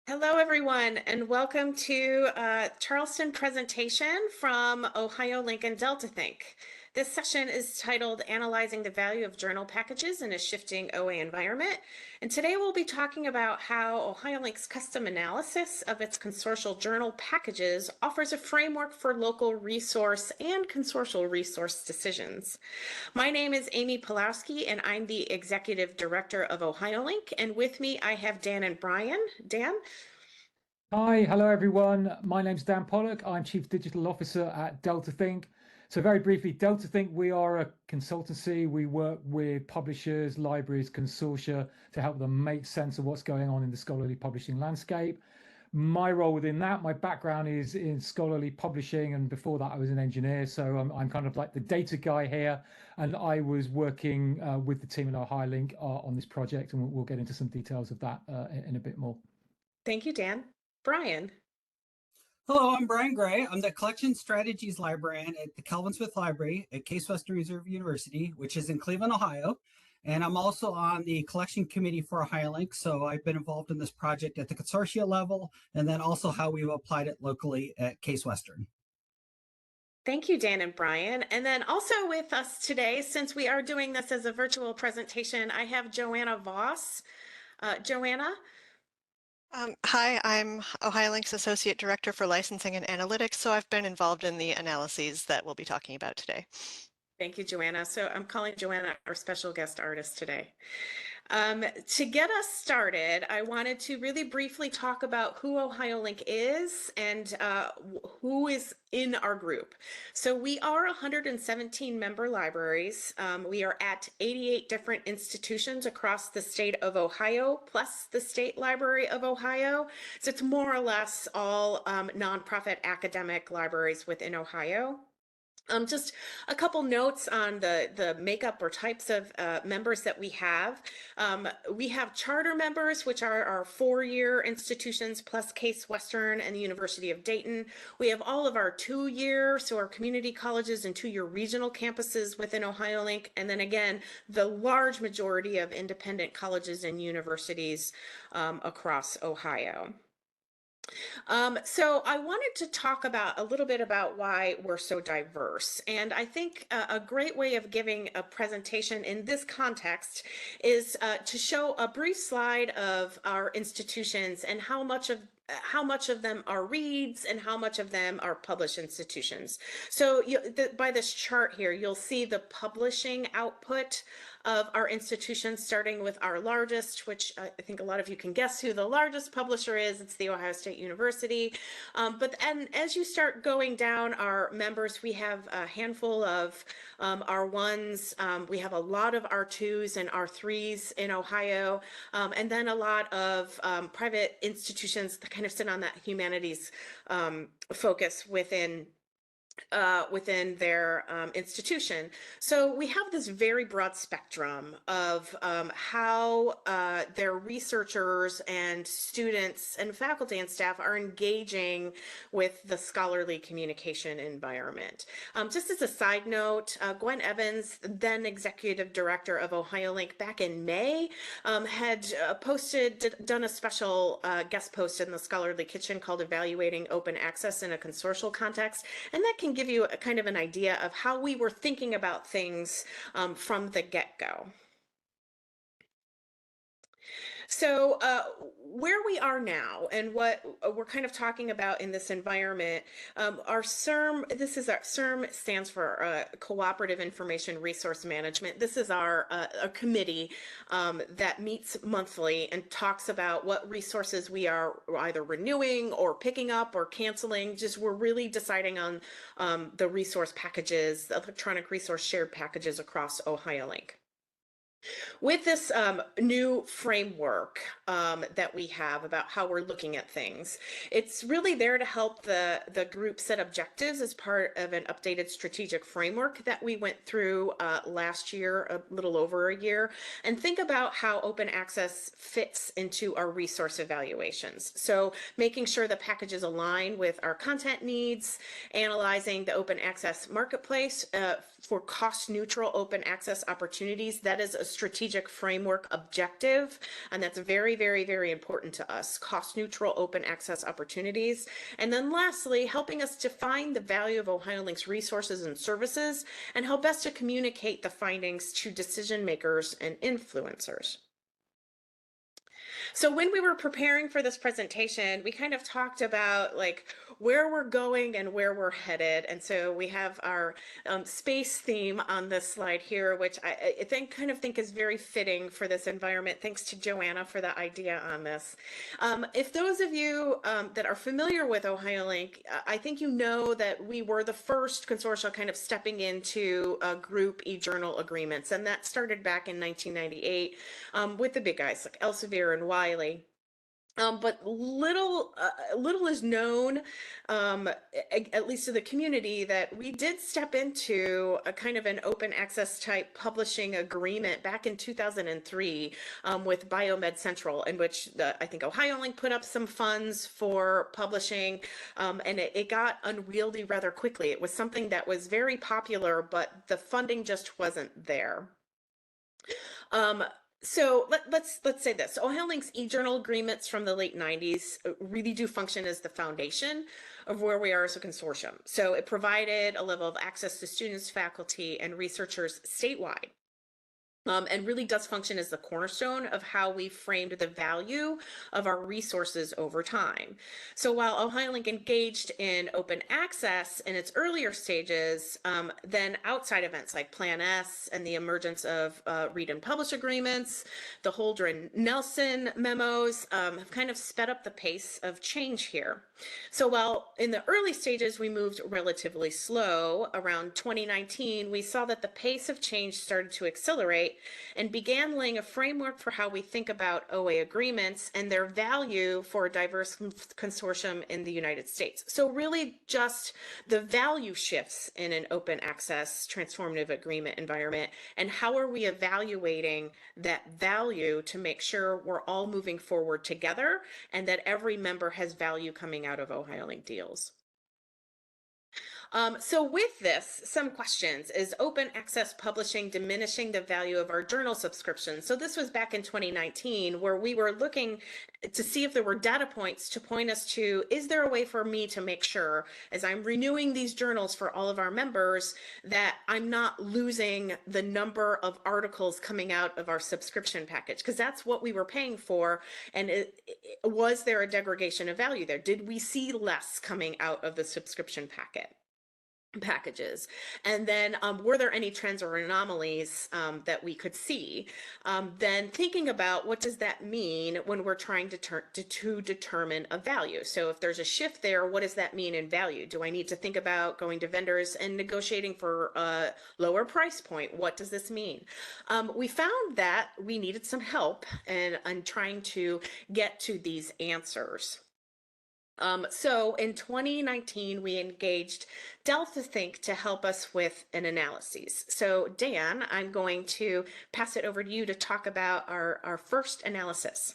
Hello, everyone, and welcome to Charleston presentation from OhioLINK and DeltaThink. This session is titled Analyzing the Value of Journal Packages in a Shifting OA Environment. And today we'll be talking about how OhioLINK's custom analysis of its consortial journal packages offers a framework for local resource and consortial resource decisions. My name is Amy Pulowski, and I'm the Executive Director of OhioLINK. And with me, I have Dan and Brian. Dan? Hi, hello everyone. My name's Dan Pollock. I'm Chief Digital Officer at DeltaThink. So very briefly, DeltaThink, we are a consultancy. We work with publishers, libraries, consortia to help them make sense of what's going on in the scholarly publishing landscape. My role within that, my background is in scholarly publishing, and before that I was an engineer. So I'm kind of like the data guy here, and I was working with the team at OhioLINK on this project, and we'll get into some details of that in a bit more. Thank you, Dan. Brian? Hello, I'm Brian Gray. I'm the Collection Strategies Librarian at the Calvin Smith Library at Case Western Reserve University, which is in Cleveland, Ohio. And I'm also on the collection committee for OhioLINK. So I've been involved in this project at the consortia level, and then also how we've applied it locally at Case Western. Thank you, Dan and Brian. And then also with us today, since we are doing this as a virtual presentation, I have Joanna Voss. Joanna? Hi, I'm OhioLINK's Associate Director for Licensing and Analytics, so I've been involved in the analyses that we'll be talking about today. Thank you, Joanna. So I'm calling Joanna our special guest artist today. To get us started, I wanted to really briefly talk about who OhioLINK is and who is in our group. So we are 117 member libraries. We are at 88 different institutions across the state of Ohio, plus the State Library of Ohio. So it's more or less all nonprofit academic libraries within Ohio. Just a couple notes on the makeup or types of members that we have. We have charter members, which are our 4-year institutions, plus Case Western and the University of Dayton. We have all of our 2-year, so our community colleges and 2-year regional campuses within OhioLINK. And then again, the large majority of independent colleges and universities across Ohio. So I wanted to talk about a little bit about why we're so diverse. And I think a great way of giving a presentation in this context is to show a brief slide of our institutions and how much of them are reads and how much of them are published institutions. So by this chart here, you'll see the publishing output of our institutions, starting with our largest, which I think a lot of you can guess who the largest publisher is. It's the Ohio State University. And as you start going down our members, we have a handful of our ones. We have a lot of our 2s and our 3s in Ohio, and then a lot of private institutions that kind of sit on that humanities focus within their institution. So we have this very broad spectrum of how their researchers and students and faculty and staff are engaging with the scholarly communication environment. Just as a side note, Gwen Evans, then Executive Director of OhioLINK back in May, had done a special guest post in the Scholarly Kitchen called Evaluating Open Access in a Consortial Context, and that can give you a kind of an idea of how we were thinking about things from the get-go. So where we are now and what we're kind of talking about in this environment, our CIRM, CIRM stands for Cooperative Information Resource Management. This is our a committee that meets monthly and talks about what resources we are either renewing or picking up or canceling. Just we're really deciding on the resource packages, the electronic resource shared packages across OhioLINK. With this new framework that we have about how we're looking at things, it's really there to help the group set objectives as part of an updated strategic framework that we went through last year, a little over a year, and think about how open access fits into our resource evaluations. So making sure the packages align with our content needs, analyzing the open access marketplace for cost neutral open access opportunities. That is a strategic framework objective, and that's very, very, very important to us. Cost neutral open access opportunities. And then lastly, helping us define the value of OhioLINK's resources and services and how best to communicate the findings to decision makers and influencers. So when we were preparing for this presentation, we kind of talked about like where we're going and where we're headed. And so we have our space theme on this slide here, which I think is very fitting for this environment. Thanks to Joanna for the idea on this. If those of you that are familiar with OhioLINK, I think you know that we were the first consortial kind of stepping into group e-journal agreements. And that started back in 1998 with the big guys like Elsevier and Wiley. But little is known, at least to the community, that we did step into a kind of an open access type publishing agreement back in 2003 with Biomed Central, in which I think OhioLINK put up some funds for publishing, and it got unwieldy rather quickly. It was something that was very popular, but the funding just wasn't there. So let's say this. OhioLINK's e-journal agreements from the late 90s really do function as the foundation of where we are as a consortium. So it provided a level of access to students, faculty, and researchers statewide. And really does function as the cornerstone of how we framed the value of our resources over time. So while OhioLINK engaged in open access in its earlier stages, then outside events like Plan S and the emergence of read and publish agreements, the Holdren-Nelson memos have kind of sped up the pace of change here. So while in the early stages we moved relatively slow, around 2019, we saw that the pace of change started to accelerate and began laying a framework for how we think about OA agreements and their value for a diverse consortium in the United States. So really just the value shifts in an open access transformative agreement environment, and how are we evaluating that value to make sure we're all moving forward together and that every member has value coming out of OhioLINK deals. So with this, some questions. Is open access publishing diminishing the value of our journal subscriptions? So this was back in 2019, where we were looking to see if there were data points to point us to, is there a way for me to make sure, as I'm renewing these journals for all of our members, that I'm not losing the number of articles coming out of our subscription package? Because that's what we were paying for. And was there a degradation of value there? Did we see less coming out of the subscription packages? And then were there any trends or anomalies that we could see? Then thinking about what does that mean when we're trying to determine a value. So if there's a shift there, what does that mean in value? Do I need to think about going to vendors and negotiating for a lower price point? What does this mean? We found that we needed some help in trying to get to these answers. So in 2019, we engaged DeltaThink to help us with an analysis. So Dan, I'm going to pass it over to you to talk about our first analysis.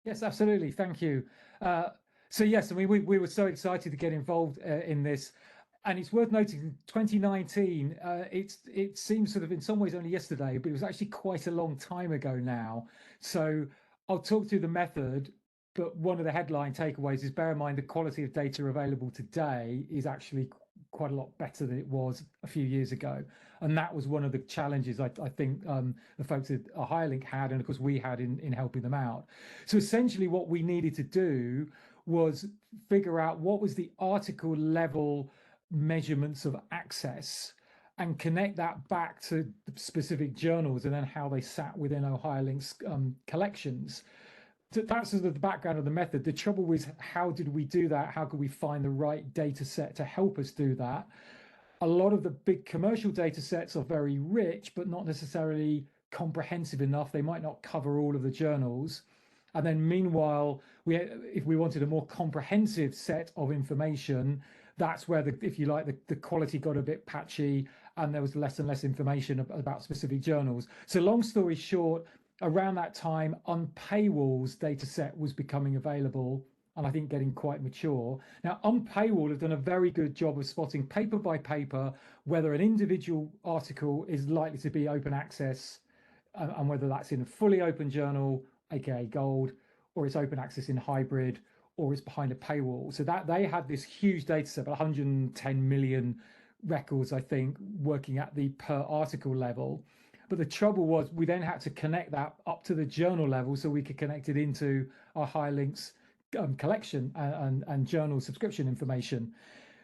Yes, absolutely. Thank you. So yes, I mean, we were so excited to get involved in this. And it's worth noting, 2019, it seems sort of in some ways only yesterday, but it was actually quite a long time ago now. So I'll talk through the method. But one of the headline takeaways is bear in mind the quality of data available today is actually quite a lot better than it was a few years ago. And that was one of the challenges I think the folks at OhioLINK had, and of course we had in helping them out. So essentially what we needed to do was figure out what was the article level measurements of access and connect that back to specific journals and then how they sat within OhioLINK's collections. That's sort of the background of the method. The trouble was, how did we do that? How could we find the right data set to help us do that? A lot of the big commercial data sets are very rich, but not necessarily comprehensive enough. They might not cover all of the journals. And then meanwhile, if we wanted a more comprehensive set of information, that's where, if you like, the quality got a bit patchy and there was less and less information about specific journals. So long story short, around that time, Unpaywall's data set was becoming available, and I think getting quite mature. Now, Unpaywall have done a very good job of spotting paper by paper whether an individual article is likely to be open access, and whether that's in a fully open journal, aka gold, or it's open access in hybrid, or it's behind a paywall. So that they had this huge data set, 110 million records, I think, working at the per article level. But the trouble was we then had to connect that up to the journal level so we could connect it into our OhioLINK's collection and journal subscription information.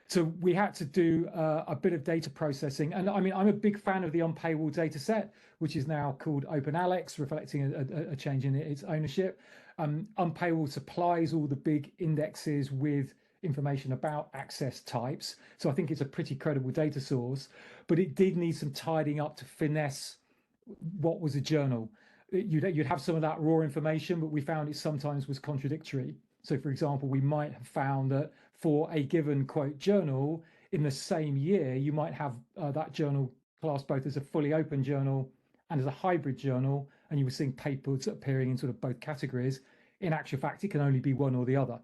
So we had to do a bit of data processing. And I mean, I'm a big fan of the Unpaywall data set, which is now called OpenAlex, reflecting a change in its ownership. Unpaywall supplies all the big indexes with information about access types. So I think it's a pretty credible data source, but it did need some tidying up to finesse what was a journal. You'd have some of that raw information, but we found it sometimes was contradictory. So for example, we might have found that for a given quote journal in the same year, you might have that journal classed both as a fully open journal and as a hybrid journal, and you were seeing papers appearing in sort of both categories. In actual fact, it can only be one or the other.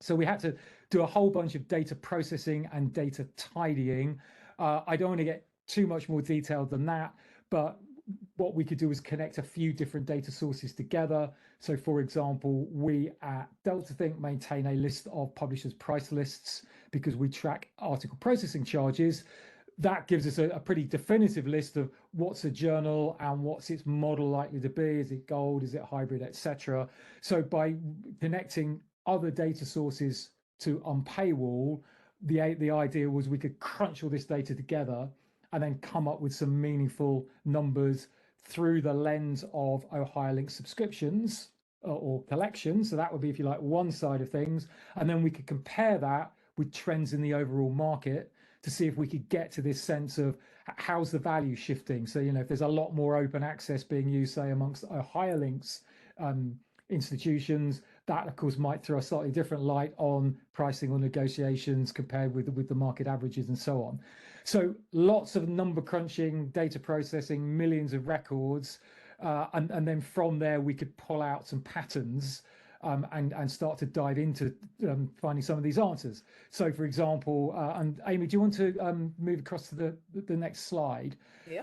So we had to do a whole bunch of data processing and data tidying. I don't want to get too much more detailed than that, but what we could do is connect a few different data sources together. So for example, we at DeltaThink maintain a list of publishers' price lists because we track article processing charges. That gives us a pretty definitive list of what's a journal and what's its model likely to be. Is it gold? Is it hybrid, etc. So by connecting other data sources to Unpaywall, the idea was we could crunch all this data together and then come up with some meaningful numbers through the lens of OhioLINK subscriptions or collections. So that would be, if you like, one side of things. And then we could compare that with trends in the overall market to see if we could get to this sense of how's the value shifting. So, you know, if there's a lot more open access being used, say, amongst OhioLINK's institutions, that of course might throw a slightly different light on pricing or negotiations compared with the market averages and so on. So lots of number crunching, data processing, millions of records, and then from there we could pull out some patterns and start to dive into finding some of these answers. So for example, and Amy, do you want to move across to the next slide? Yeah.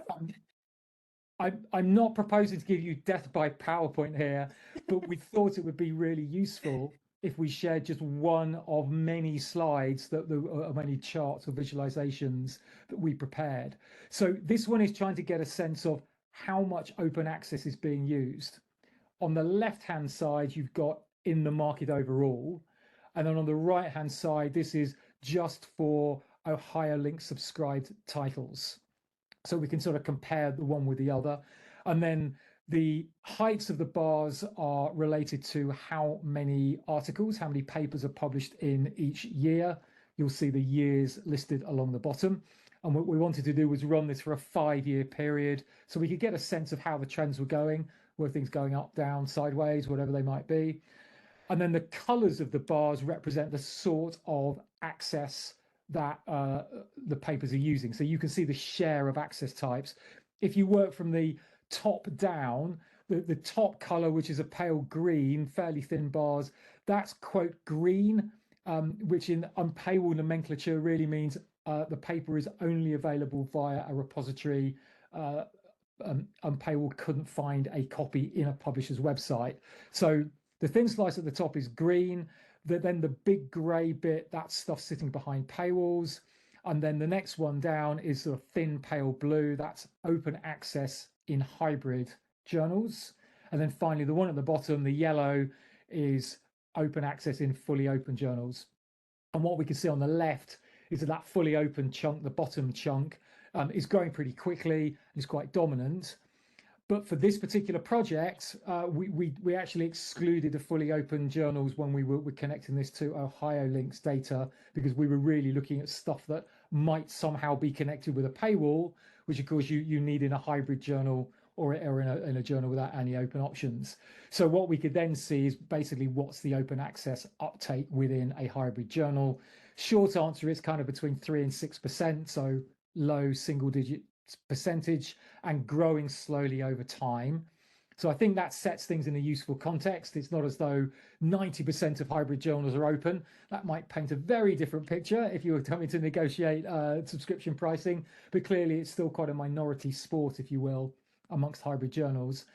I'm not proposing to give you death by PowerPoint here, but we thought it would be really useful if we shared just one of many slides many charts or visualizations that we prepared. So this one is trying to get a sense of how much open access is being used. On the left-hand side, you've got in the market overall. And then on the right-hand side, this is just for OhioLINK subscribed titles. So we can sort of compare the one with the other. And then the heights of the bars are related to how many articles, how many papers are published in each year. You'll see the years listed along the bottom. And what we wanted to do was run this for a 5-year period so we could get a sense of how the trends were going. Were things going up, down, sideways, whatever they might be? And then the colors of the bars represent the sort of access that the papers are using. So you can see the share of access types. If you work from the top down, the top color, which is a pale green, fairly thin bars, that's quote green, which in Unpaywall nomenclature really means the paper is only available via a repository. Unpaywall couldn't find a copy in a publisher's website. So the thin slice at the top is green. Then the big gray bit, that's stuff sitting behind paywalls. And then the next one down is sort of thin pale blue. That's open access in hybrid journals. And then finally, the one at the bottom, the yellow, is open access in fully open journals. And what we can see on the left is that fully open chunk, the bottom chunk, is growing pretty quickly and is quite dominant. But for this particular project, we actually excluded the fully open journals when we were connecting this to OhioLINK's data, because we were really looking at stuff that might somehow be connected with a paywall, which of course you need in a hybrid journal or in a journal without any open options. So what we could then see is basically what's the open access uptake within a hybrid journal. Short answer is kind of between 3 and 6%, so low single digit percentage and growing slowly over time. So I think that sets things in a useful context. It's not as though 90% of hybrid journals are open. That might paint a very different picture if you were coming to negotiate subscription pricing, but clearly it's still quite a minority sport, if you will, amongst hybrid journals.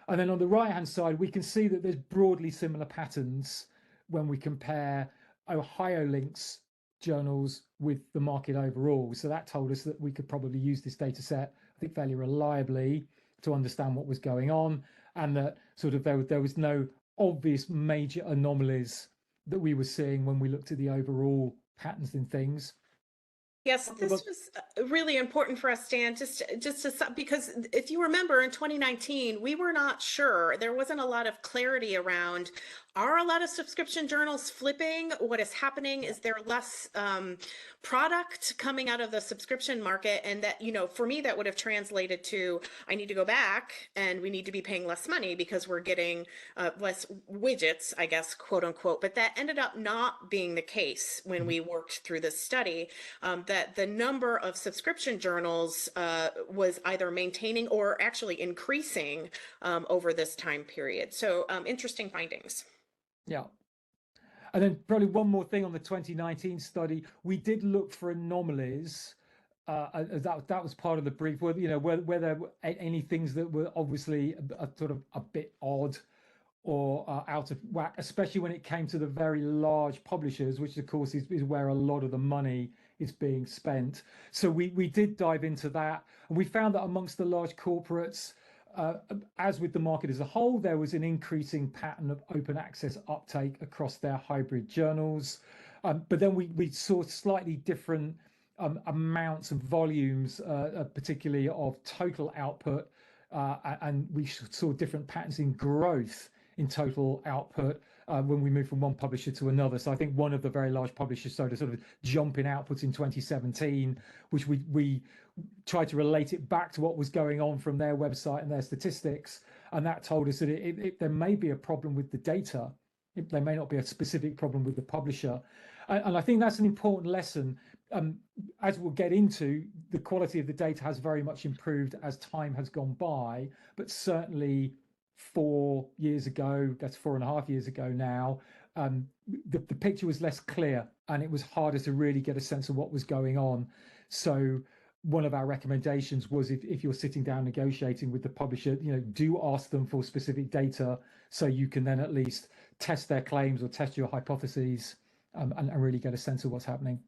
And then on the right-hand side, we can see that there's broadly similar patterns when we compare OhioLINK's journals with the market overall. So that told us that we could probably use this data set, I think, fairly reliably to understand what was going on, and that sort of there was no obvious major anomalies that we were seeing when we looked at the overall patterns in things. Yes, this was really important for us, Dan, because if you remember in 2019, we were not sure. There wasn't a lot of clarity around, are a lot of subscription journals flipping? What is happening? Is there less product coming out of the subscription market? And that, for me, that would have translated to, I need to go back and we need to be paying less money because we're getting less widgets, I guess, quote unquote. But that ended up not being the case when we worked through this study. That the number of subscription journals was either maintaining or actually increasing over this time period. So interesting findings. Yeah. And then probably one more thing on the 2019 study, we did look for anomalies. That was part of the brief, where there were any things that were obviously sort of a bit odd or out of whack, especially when it came to the very large publishers, which of course is where a lot of the money is being spent. So we did dive into that, and we found that amongst the large corporates, as with the market as a whole, there was an increasing pattern of open access uptake across their hybrid journals. But then we saw slightly different amounts and volumes, particularly of total output, and we saw different patterns in growth in total output when we moved from one publisher to another. So I think one of the very large publishers showed a sort of jump in output in 2017, which we tried to relate it back to what was going on from their website and their statistics. And that told us that there may be a problem with the data. There may not be a specific problem with the publisher. And I think that's an important lesson. As we'll get into, the quality of the data has very much improved as time has gone by, but certainly 4 years ago, that's 4.5 years ago now, the picture was less clear and it was harder to really get a sense of what was going on. So one of our recommendations was, if you're sitting down negotiating with the publisher, do ask them for specific data so you can then at least test their claims or test your hypotheses and really get a sense of what's happening.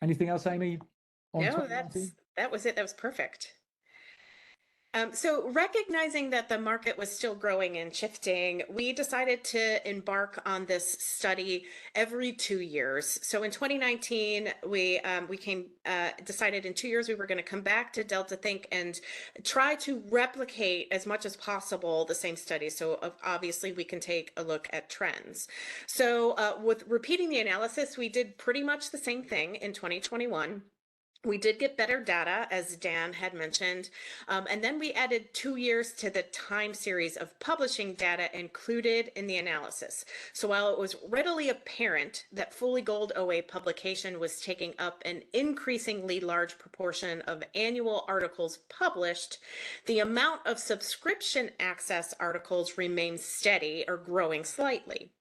Anything else, Amy? No, that was it. That was perfect. So recognizing that the market was still growing and shifting, we decided to embark on this study every 2 years. So in 2019, we decided in 2 years we were going to come back to Delta Think and try to replicate as much as possible the same study. So obviously we can take a look at trends. So with repeating the analysis, we did pretty much the same thing in 2021. We did get better data, as Dan had mentioned, and then we added 2 years to the time series of publishing data included in the analysis. So while it was readily apparent that fully gold OA publication was taking up an increasingly large proportion of annual articles published, the amount of subscription access articles remained steady or growing slightly.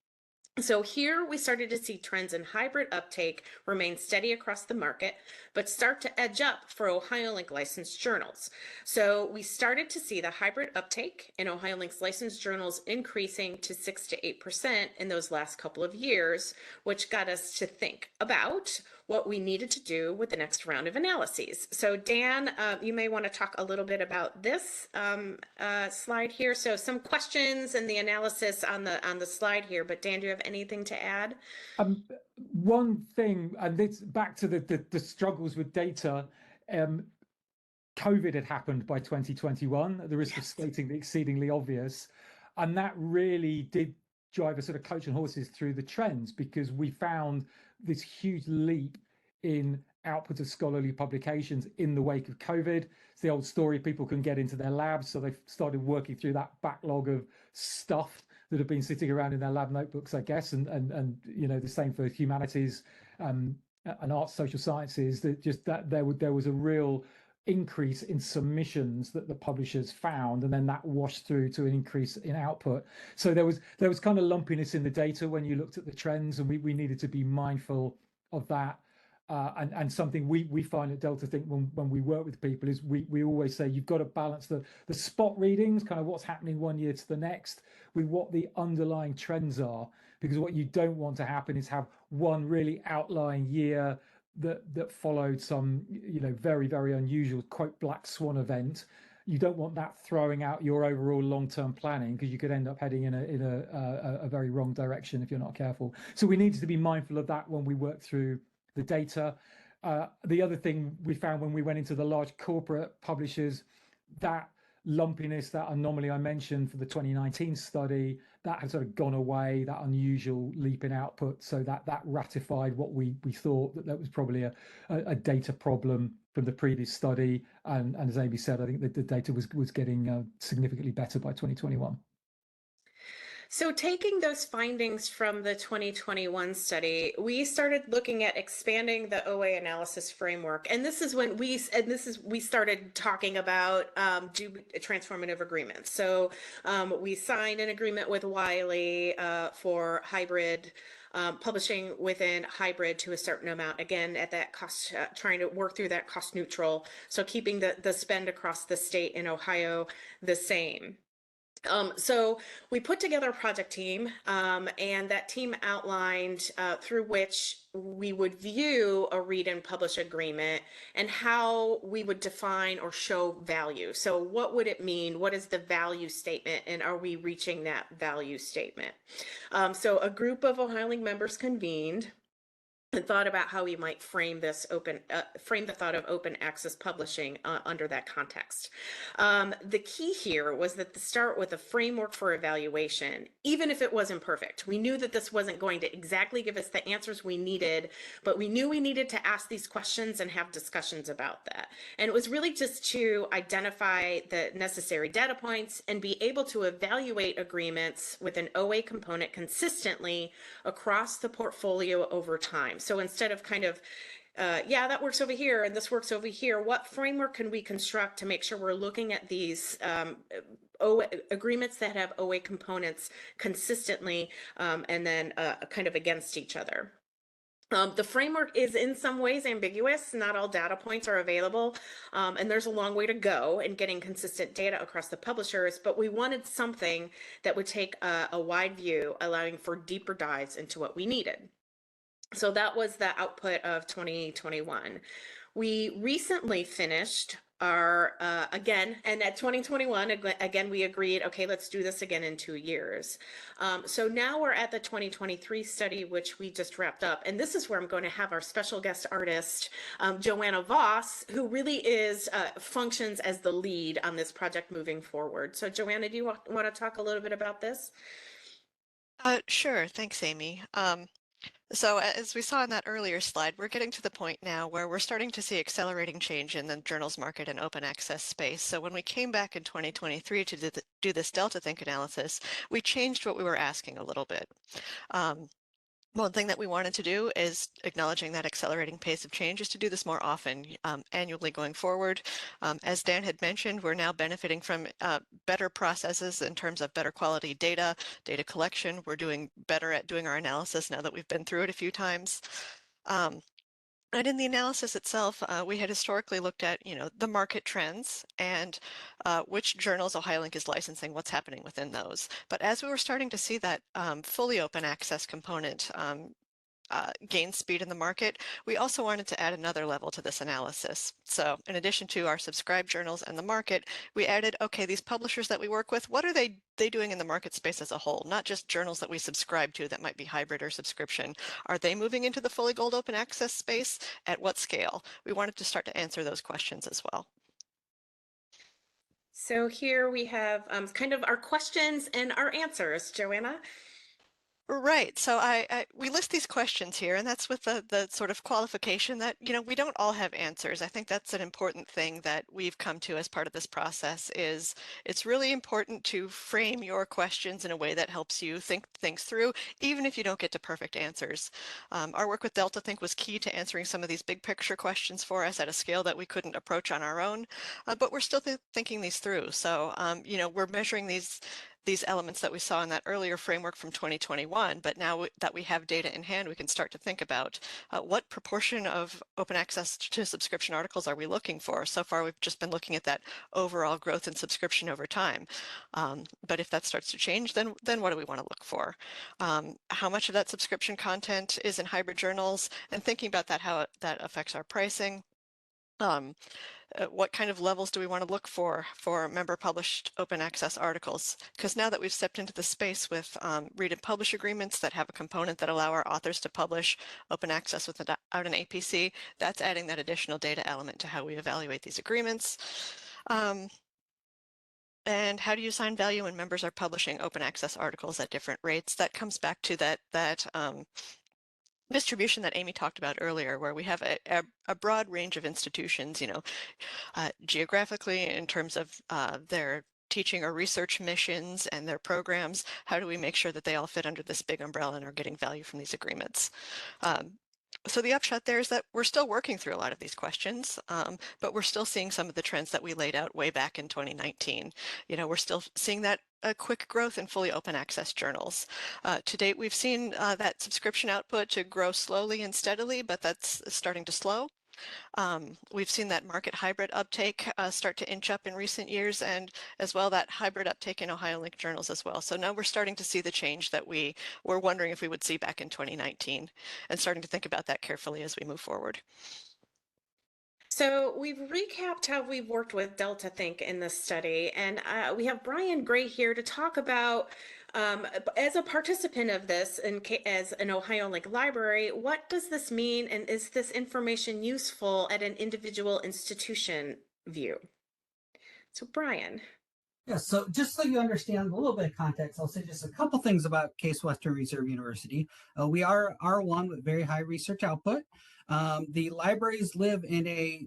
So here we started to see trends in hybrid uptake remain steady across the market, but start to edge up for OhioLINK licensed journals. So we started to see the hybrid uptake in OhioLINK's licensed journals increasing to 6 to 8% in those last couple of years, which got us to think about what we needed to do with the next round of analyses. So Dan, you may want to talk a little bit about this slide here. So some questions and the analysis on the slide here, but Dan, do you have anything to add? One thing, and it's back to the struggles with data. COVID had happened by 2021, at the risk of stating the exceedingly obvious, and that really did drive a sort of coach and horses through the trends, because we found this huge leap in output of scholarly publications in the wake of COVID. It's the old story, people couldn't get into their labs, so they started working through that backlog of stuff that have been sitting around in their lab notebooks, I guess, and the same for humanities and arts, social sciences. That there was a real increase in submissions that the publishers found, and then that washed through to an increase in output. So there was kind of lumpiness in the data when you looked at the trends, and we needed to be mindful of that. And something we find at Delta Think when we work with people is we always say you've got to balance the spot readings, kind of what's happening one year to the next, with what the underlying trends are, because what you don't want to happen is have one really outlying year that followed some very, very unusual, quote, black swan event. You don't want that throwing out your overall long-term planning, because you could end up heading in a very wrong direction if you're not careful. So we needed to be mindful of that when we work through the data. The other thing we found when we went into the large corporate publishers, that lumpiness, that anomaly I mentioned for the 2019 study, that had sort of gone away, that unusual leap in output. So that ratified what we thought, that was probably a data problem from the previous study. And as Amy said, I think that the data was getting significantly better by 2021. So taking those findings from the 2021 study, we started looking at expanding the OA analysis framework. And this is when we started talking about transformative agreements. So we signed an agreement with Wiley for hybrid publishing within hybrid to a certain amount, again at that cost, trying to work through that cost neutral, so keeping the spend across the state in Ohio the same. So we put together a project team, and that team outlined through which we would view a read and publish agreement and how we would define or show value. So what would it mean? What is the value statement, and are we reaching that value statement? So a group of OhioLINK members convened and thought about how we might frame this frame the thought of open access publishing under that context. The key here was that to start with a framework for evaluation, even if it wasn't perfect. We knew that this wasn't going to exactly give us the answers we needed, but we knew we needed to ask these questions and have discussions about that. And it was really just to identify the necessary data points and be able to evaluate agreements with an OA component consistently across the portfolio over time. So instead of kind of, yeah, that works over here and this works over here, what framework can we construct to make sure we're looking at these agreements that have OA components consistently, and then kind of against each other? The framework is in some ways ambiguous. Not all data points are available, and there's a long way to go in getting consistent data across the publishers, but we wanted something that would take a wide view, allowing for deeper dives into what we needed. So that was the output of 2021. We recently finished our, again, and at 2021, again, we agreed, okay, let's do this again in 2 years. So now we're at the 2023 study, which we just wrapped up. And this is where I'm going to have our special guest artist, Joanna Voss, who really is, functions as the lead on this project moving forward. So Joanna, do you want to talk a little bit about this? Sure. Thanks, Amy. So as we saw in that earlier slide, we're getting to the point now where we're starting to see accelerating change in the journals market and open access space. So when we came back in 2023 to do this Delta Think analysis, we changed what we were asking a little bit. One thing that we wanted to do is, acknowledging that accelerating pace of change, is to do this more often, annually going forward. As Dan had mentioned, we're now benefiting from better processes in terms of better quality data collection. We're doing better at doing our analysis now that we've been through it a few times. And in the analysis itself, we had historically looked at, the market trends and which journals OhioLINK is licensing, what's happening within those. But as we were starting to see that fully open access component gain speed in the market, we also wanted to add another level to this analysis. So in addition to our subscribed journals and the market, we added, okay, these publishers that we work with, what are they doing in the market space as a whole? Not just journals that we subscribe to that might be hybrid or subscription. Are they moving into the fully gold open access space? At what scale? We wanted to start to answer those questions as well. So here we have kind of our questions and our answers, Joanna. Right. So we list these questions here, and that's with the sort of qualification that, we don't all have answers. I think that's an important thing that we've come to as part of this process is it's really important to frame your questions in a way that helps you think things through, even if you don't get to perfect answers. Our work with Delta Think was key to answering some of these big picture questions for us at a scale that we couldn't approach on our own, but we're still thinking these through. So, we're measuring these elements that we saw in that earlier framework from 2021, but now that we have data in hand, we can start to think about what proportion of open access to subscription articles are we looking for? So far, we've just been looking at that overall growth in subscription over time. But if that starts to change, then what do we want to look for? How much of that subscription content is in hybrid journals, and thinking about that, how that affects our pricing. What kind of levels do we want to look for member published open access articles? Because now that we've stepped into the space with read and publish agreements that have a component that allow our authors to publish open access without an APC, that's adding that additional data element to how we evaluate these agreements. And how do you assign value when members are publishing open access articles at different rates? That comes back to that distribution that Amy talked about earlier, where we have a broad range of institutions, geographically in terms of their teaching or research missions and their programs. How do we make sure that they all fit under this big umbrella and are getting value from these agreements? So the upshot there is that we're still working through a lot of these questions, but we're still seeing some of the trends that we laid out way back in 2019. We're still seeing that quick growth in fully open access journals. To date, we've seen that subscription output to grow slowly and steadily, but that's starting to slow. We've seen that market hybrid uptake start to inch up in recent years, and as well that hybrid uptake in OhioLINK journals as well. So now we're starting to see the change that we were wondering if we would see back in 2019, and starting to think about that carefully as we move forward. So we've recapped how we've worked with Delta Think in this study, and we have Brian Gray here to talk about, as a participant of this and as an OhioLINK library, what does this mean, and is this information useful at an individual institution view? So Brian. Yeah, so just so you understand a little bit of context, I'll say just a couple things about Case Western Reserve University. We are R1 with very high research output. The libraries live in a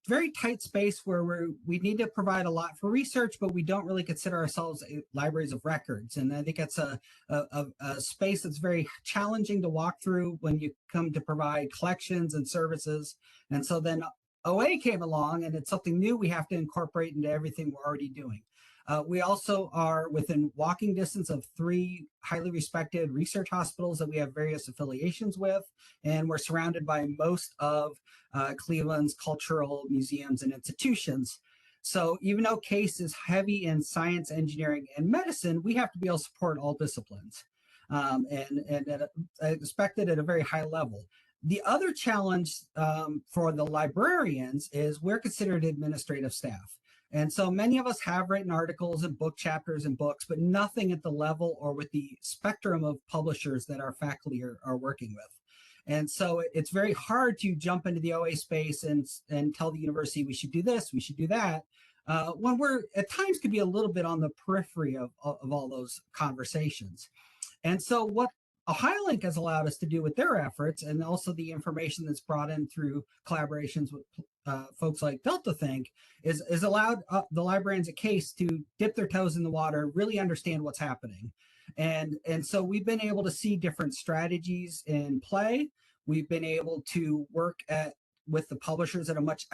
very tight space where we need to provide a lot for research, but we don't really consider ourselves libraries of records. And I think it's a space that's very challenging to walk through when you come to provide collections and services. And so then OA came along, and it's something new we have to incorporate into everything we're already doing. We also are within walking distance of 3 highly respected research hospitals that we have various affiliations with, and we're surrounded by most of Cleveland's cultural museums and institutions. So even though Case is heavy in science, engineering, and medicine, we have to be able to support all disciplines, and expected at a very high level. The other challenge for the librarians is we're considered administrative staff. And so many of us have written articles and book chapters and books, but nothing at the level or with the spectrum of publishers that our faculty are working with. And so it's very hard to jump into the OA space and tell the university we should do this, we should do that, when we're at times could be a little bit on the periphery of all those conversations. And so what OhioLINK has allowed us to do with their efforts, and also the information that's brought in through collaborations with folks like Delta Think, is allowed the librarians at Case to dip their toes in the water, really understand what's happening. And so we've been able to see different strategies in play. We've been able to work with the publishers at a much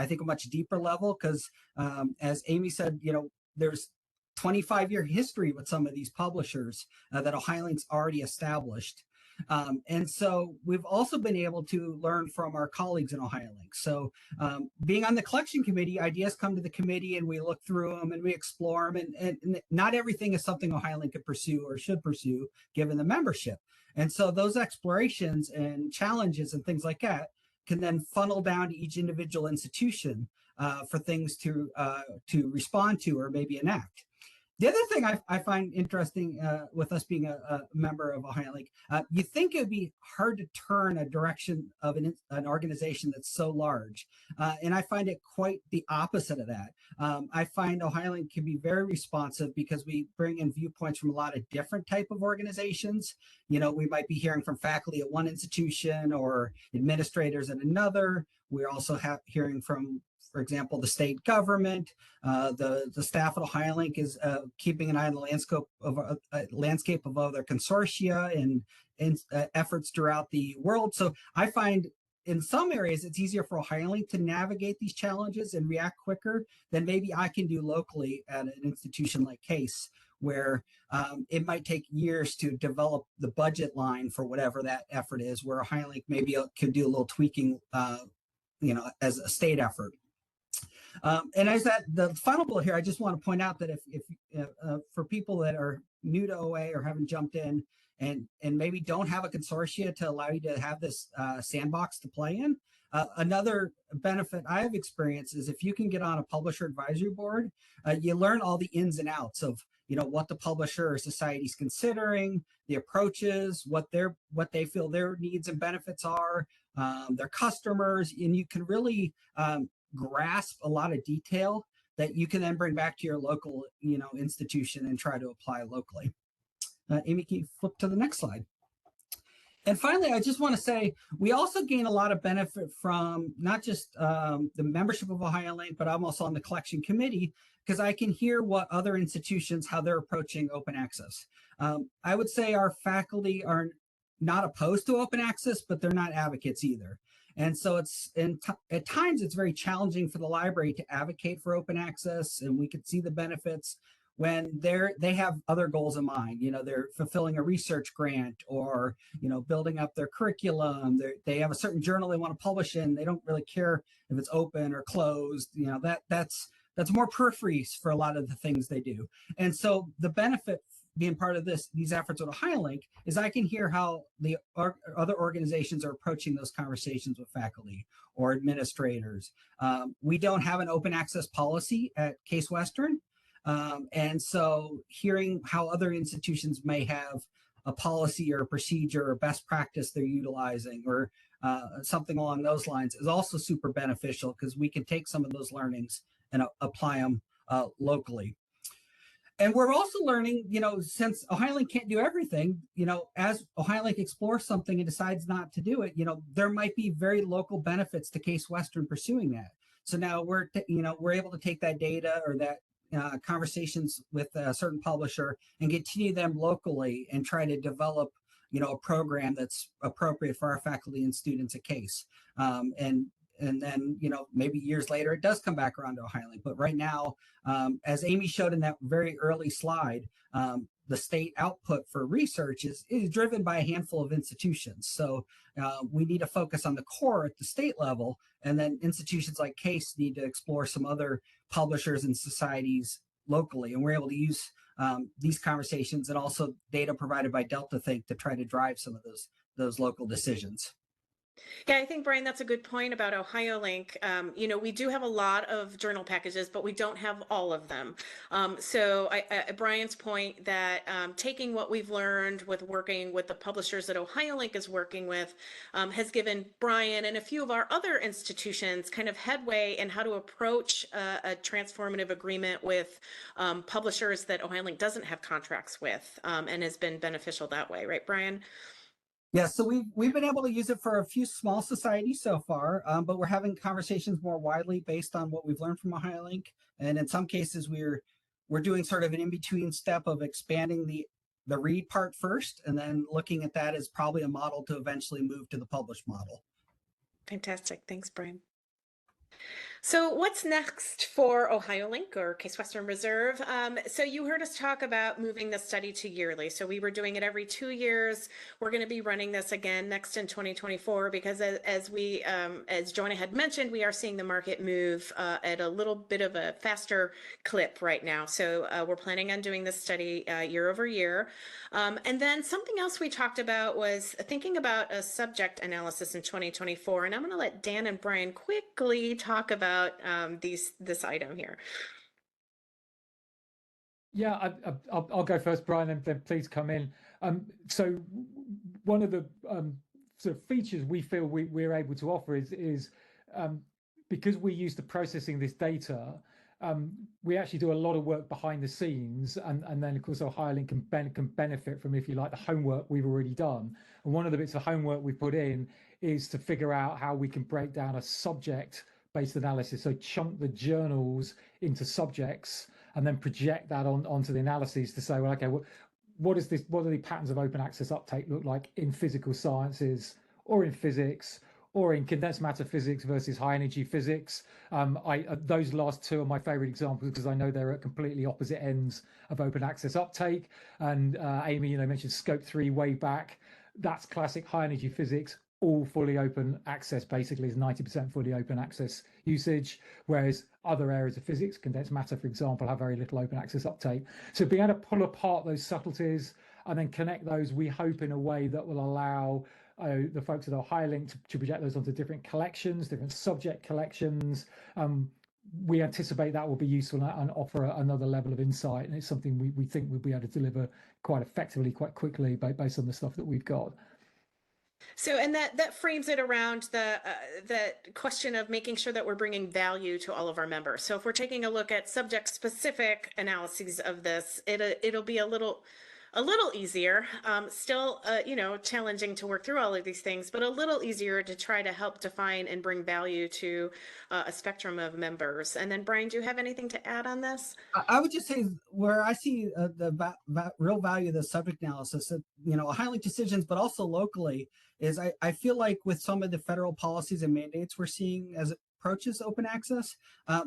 deeper level, because as Amy said, there's 25-year history with some of these publishers that OhioLINK's already established. And so we've also been able to learn from our colleagues in OhioLINK. So being on the collection committee, ideas come to the committee and we look through them and we explore them. And not everything is something OhioLINK could pursue or should pursue given the membership. And so those explorations and challenges and things like that can then funnel down to each individual institution for things to respond to or maybe enact. The other thing I find interesting with us being a member of OhioLINK, you think it would be hard to turn a direction of an organization that's so large. And I find it quite the opposite of that. I find OhioLINK can be very responsive because we bring in viewpoints from a lot of different type of organizations. You know, we might be hearing from faculty at one institution or administrators at another. We're also hearing from, for example, the state government. The staff at OhioLINK is keeping an eye on the landscape of other consortia and efforts throughout the world. So I find in some areas it's easier for OhioLINK to navigate these challenges and react quicker than maybe I can do locally at an institution like CASE, where it might take years to develop the budget line for whatever that effort is, where OhioLINK maybe could do a little tweaking, as a state effort. And as the final bullet here, I just want to point out that if for people that are new to OA or haven't jumped in and maybe don't have a consortia to allow you to have this sandbox to play in, another benefit I have experienced is if you can get on a publisher advisory board, you learn all the ins and outs of what the publisher or society is considering, the approaches, what they feel their needs and benefits are, their customers, and you can really grasp a lot of detail that you can then bring back to your local institution and try to apply locally. Amy, can you flip to the next slide? And finally, I just want to say we also gain a lot of benefit from not just the membership of OhioLINK, but I'm also on the collection committee because I can hear what other institutions, how they're approaching open access. I would say our faculty are not opposed to open access, but they're not advocates either. And so at times it's very challenging for the library to advocate for open access, and we could see the benefits when they have other goals in mind. They're fulfilling a research grant or building up their curriculum. They have a certain journal they want to publish in. They don't really care if it's open or closed. That's more peripheries for a lot of the things they do. And so the benefit being part of these efforts with OhioLINK is I can hear how the other organizations are approaching those conversations with faculty or administrators. We don't have an open access policy at Case Western. And so hearing how other institutions may have a policy or a procedure or best practice they're utilizing or something along those lines is also super beneficial because we can take some of those learnings and apply them locally. And we're also learning, since OhioLINK can't do everything, as OhioLINK explores something and decides not to do it, there might be very local benefits to Case Western pursuing that. So now we're able to take that data or that conversations with a certain publisher and continue them locally and try to develop, a program that's appropriate for our faculty and students at Case. And then, maybe years later, it does come back around to OhioLINK. But right now, as Amy showed in that very early slide, the state output for research is driven by a handful of institutions. So we need to focus on the core at the state level, and then institutions like CASE need to explore some other publishers and societies locally. And we're able to use these conversations and also data provided by Delta Think to try to drive some of those local decisions. Yeah, I think, Brian, that's a good point about OhioLINK. We do have a lot of journal packages, but we don't have all of them. So Brian's point that taking what we've learned with working with the publishers that OhioLINK is working with has given Brian and a few of our other institutions kind of headway in how to approach a transformative agreement with publishers that OhioLINK doesn't have contracts with, and has been beneficial that way. Right, Brian? Yeah, so we've been able to use it for a few small societies so far, but we're having conversations more widely based on what we've learned from OhioLINK. And in some cases, we're doing sort of an in-between step of expanding the read part first, and then looking at that as probably a model to eventually move to the published model. Fantastic. Thanks, Brian. So what's next for OhioLINK or Case Western Reserve? So you heard us talk about moving the study to yearly. So we were doing it every 2 years. We're going to be running this again next in 2024 because as Joanna had mentioned, we are seeing the market move at a little bit of a faster clip right now. So we're planning on doing this study year over year. And then something else we talked about was thinking about a subject analysis in 2024. And I'm going to let Dan and Brian quickly talk about this item here. Yeah, I'll go first, Brian, and then please come in. So one of the sort of features we feel we're able to offer is because we're used to processing this data, we actually do a lot of work behind the scenes, and then of course OhioLINK can benefit from, if you like, the homework we've already done. And one of the bits of homework we put in is to figure out how we can break down a subject-based analysis. So chunk the journals into subjects and then project that onto the analyses to say, well, okay, what is this? What do the patterns of open access uptake look like in physical sciences or in physics or in condensed matter physics versus high energy physics? Those last two are my favorite examples because I know they're at completely opposite ends of open access uptake. And Amy, mentioned Scope 3 way back. That's classic high energy physics. All fully open access basically is 90% fully open access usage, whereas other areas of physics, condensed matter, for example, have very little open access uptake. So being able to pull apart those subtleties and then connect those, we hope, in a way that will allow the folks at OhioLINK to project those onto different collections, different subject collections. We anticipate that will be useful and offer another level of insight, and it's something we think we'll be able to deliver quite effectively, quite quickly, based on the stuff that we've got. So, and that frames it around the question of making sure that we're bringing value to all of our members. So, if we're taking a look at subject-specific analyses of this, it'll be a little easier. Still, challenging to work through all of these things, but a little easier to try to help define and bring value to a spectrum of members. And then, Brian, do you have anything to add on this? I would just say where I see the real value of the subject analysis, highlight decisions, but also locally, is I feel like with some of the federal policies and mandates we're seeing as it approaches open access, I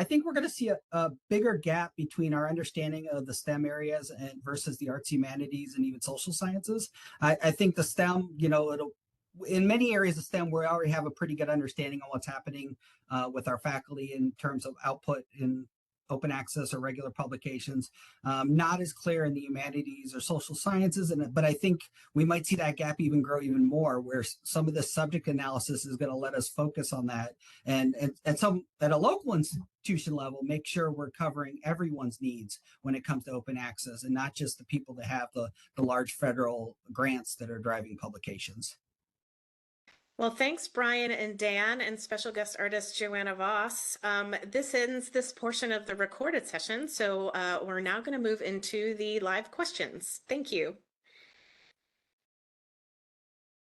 think we're gonna see a bigger gap between our understanding of the STEM areas and versus the arts, humanities, and even social sciences. I think the STEM, in many areas of STEM, we already have a pretty good understanding on what's happening with our faculty in terms of output in open access or regular publications. Not as clear in the humanities or social sciences, but I think we might see that gap even grow even more, where some of the subject analysis is going to let us focus on that, and at a local institution level, make sure we're covering everyone's needs when it comes to open access, and not just the people that have the large federal grants that are driving publications. Well, thanks, Brian and Dan, and special guest artist Joanna Voss. This ends this portion of the recorded session, so we're now going to move into the live questions. Thank you.